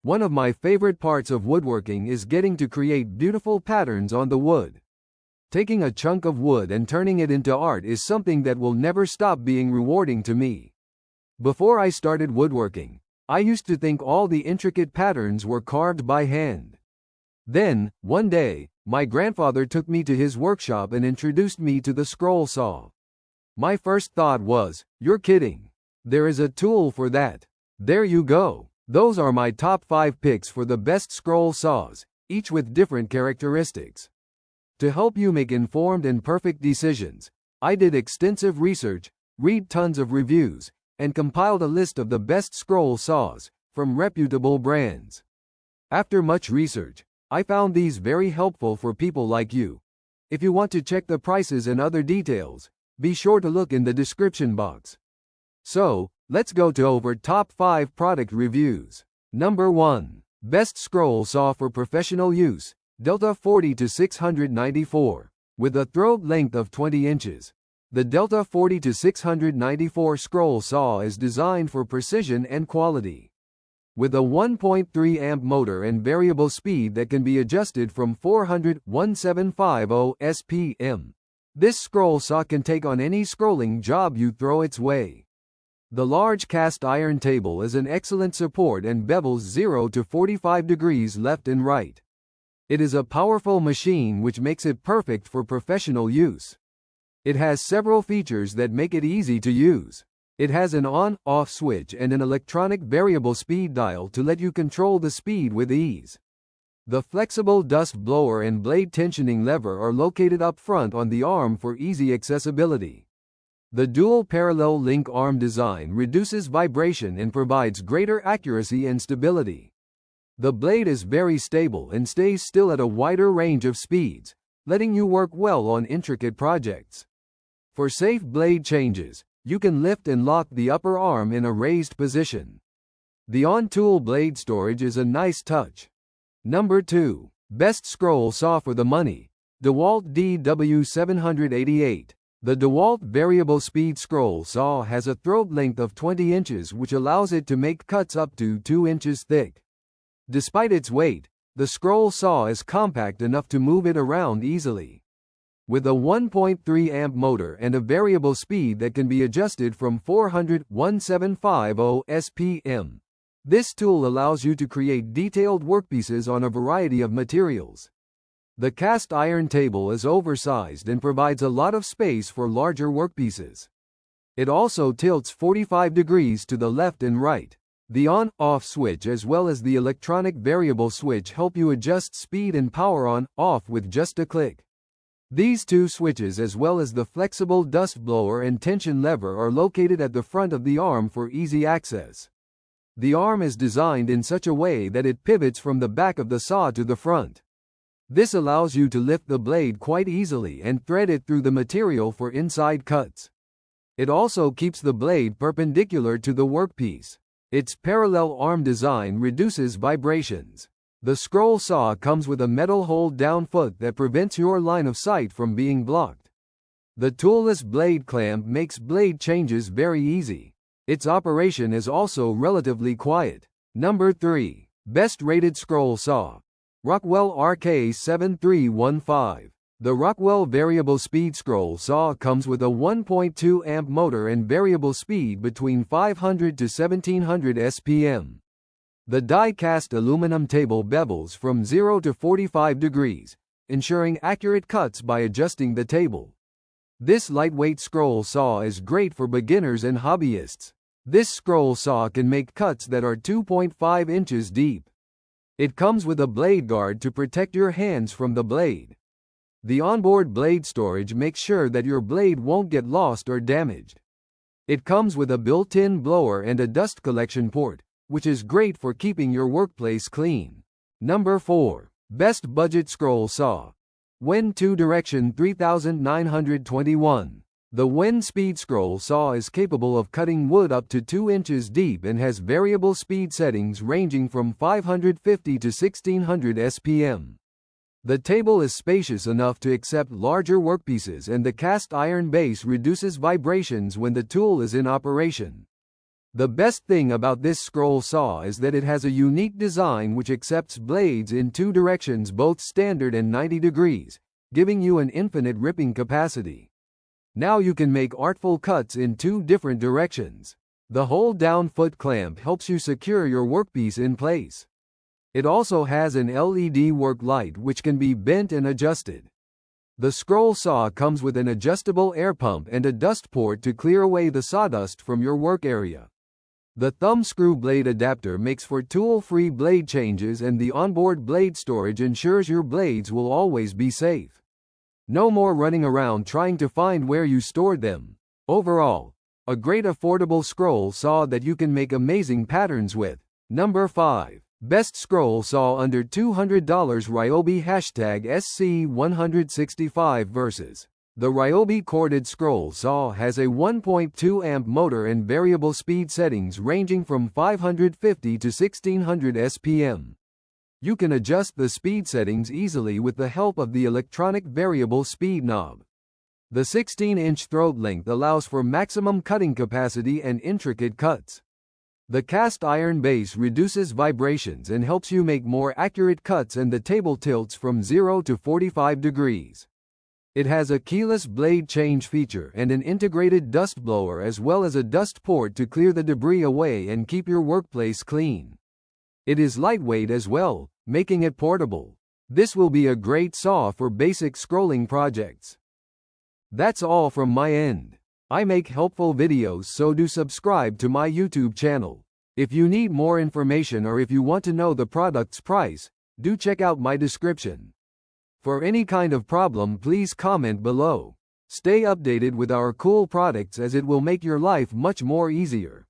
One of my favorite parts of woodworking is getting to create beautiful patterns on the wood. Taking a chunk of wood and turning it into art is something that will never stop being rewarding to me. Before I started woodworking, I used to think all the intricate patterns were carved by hand. Then, one day, my grandfather took me to his workshop and introduced me to the scroll saw. My first thought was, "You're kidding. There is a tool for that." There you go. Those are my top 5 picks for the best scroll saws, each with different characteristics. To help you make informed and perfect decisions, I did extensive research, read tons of reviews, and compiled a list of the best scroll saws, from reputable brands. After much research, I found these very helpful for people like you. If you want to check the prices and other details, be sure to look in the description box. So, let's go to over top 5 product reviews. Number 1. Best scroll saw for professional use, Delta 40-694. With a throat length of 20 inches. The Delta 40-694 scroll saw is designed for precision and quality. With a 1.3 amp motor and variable speed that can be adjusted from 400-1750 SPM. This scroll saw can take on any scrolling job you throw its way. The large cast iron table is an excellent support and bevels 0 to 45 degrees left and right. It is a powerful machine which makes it perfect for professional use. It has several features that make it easy to use. It has an on-off switch and an electronic variable speed dial to let you control the speed with ease. The flexible dust blower and blade tensioning lever are located up front on the arm for easy accessibility. The dual parallel link arm design reduces vibration and provides greater accuracy and stability. The blade is very stable and stays still at a wider range of speeds, letting you work well on intricate projects. For safe blade changes, you can lift and lock the upper arm in a raised position. The on-tool blade storage is a nice touch. Number 2. Best scroll saw for the money, Dewalt DW788. The Dewalt variable speed scroll saw has a throat length of 20 inches which allows it to make cuts up to 2 inches thick. Despite its weight, the scroll saw is compact enough to move it around easily. With a 1.3 amp motor and a variable speed that can be adjusted from 400-1750 SPM. This tool allows you to create detailed workpieces on a variety of materials. The cast iron table is oversized and provides a lot of space for larger workpieces. It also tilts 45 degrees to the left and right. The on-off switch as well as the electronic variable switch help you adjust speed and power on-off with just a click. These two switches as well as the flexible dust blower and tension lever are located at the front of the arm for easy access. The arm is designed in such a way that it pivots from the back of the saw to the front. This allows you to lift the blade quite easily and thread it through the material for inside cuts. It also keeps the blade perpendicular to the workpiece. Its parallel arm design reduces vibrations. The scroll saw comes with a metal hold-down foot that prevents your line of sight from being blocked. The toolless blade clamp makes blade changes very easy. Its operation is also relatively quiet. Number 3. Best rated scroll saw, Rockwell RK7315. The Rockwell variable speed scroll saw comes with a 1.2 amp motor and variable speed between 500 to 1700 SPM. The die-cast aluminum table bevels from 0 to 45 degrees, ensuring accurate cuts by adjusting the table. This lightweight scroll saw is great for beginners and hobbyists. This scroll saw can make cuts that are 2.5 inches deep. It comes with a blade guard to protect your hands from the blade. The onboard blade storage makes sure that your blade won't get lost or damaged. It comes with a built-in blower and a dust collection port, which is great for keeping your workplace clean. Number 4. Best budget scroll saw, Wen 2-Direction 3921. The Wen Speed Scroll Saw is capable of cutting wood up to 2 inches deep and has variable speed settings ranging from 550 to 1600 SPM. The table is spacious enough to accept larger workpieces and the cast iron base reduces vibrations when the tool is in operation. The best thing about this scroll saw is that it has a unique design which accepts blades in two directions, both standard and 90 degrees, giving you an infinite ripping capacity. Now you can make artful cuts in two different directions. The hold-down foot clamp helps you secure your workpiece in place. It also has an LED work light which can be bent and adjusted. The scroll saw comes with an adjustable air pump and a dust port to clear away the sawdust from your work area. The thumb screw blade adapter makes for tool-free blade changes, and the onboard blade storage ensures your blades will always be safe. No more running around trying to find where you stored them. Overall, a great affordable scroll saw that you can make amazing patterns with. Number 5. Best scroll saw under $200. Ryobi #SC165 versus. The Ryobi corded scroll saw has a 1.2 amp motor and variable speed settings ranging from 550 to 1600 SPM. You can adjust the speed settings easily with the help of the electronic variable speed knob. The 16-inch throat length allows for maximum cutting capacity and intricate cuts. The cast iron base reduces vibrations and helps you make more accurate cuts, and the table tilts from 0 to 45 degrees. It has a keyless blade change feature and an integrated dust blower, as well as a dust port to clear the debris away and keep your workplace clean. It is lightweight as well, making it portable. This will be a great saw for basic scrolling projects. That's all from my end. I make helpful videos, so do subscribe to my YouTube channel. If you need more information or if you want to know the product's price, do check out my description. For any kind of problem, please comment below. Stay updated with our cool products, as it will make your life much more easier.